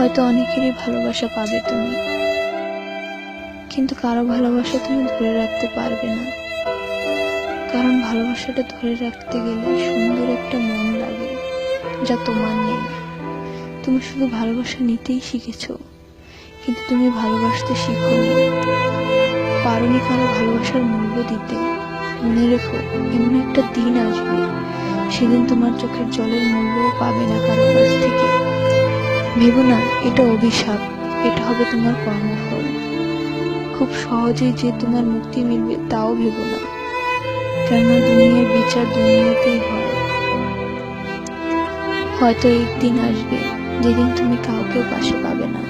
হয়তো অনেকেরই ভালোবাসা পাবে তুমি, কিন্তু কারো ভালোবাসা তুমি ধরে রাখতে পারবে না। কারণ ভালোবাসাটা ধরে রাখতে গেলে সুন্দর একটা মন লাগে, যা তোমার নেই। তুমি শুধু ভালোবাসা নিতেই শিখেছো, কিন্তু তুমি ভালোবাসতে শিখোনি, পারোনি কারো ভালোবাসার মূল্য দিতে। মনে রেখো, এমন একটা দিন আসবে, সেদিন তোমার চোখের জলের মূল্যও পাবে না কারো কাছ থেকে। ভেবো না এটা অভিশাপ, এটা হবে তোমার কর্মফল। খুব সহজেই যে তোমার মুক্তি মিলবে তাও ভেবো না, কেননা দুনিয়ার বিচার দুনিয়াতেই হয়। হয়তো একদিন আসবে যেদিন তুমি কাউকেও পাশে পাবে না।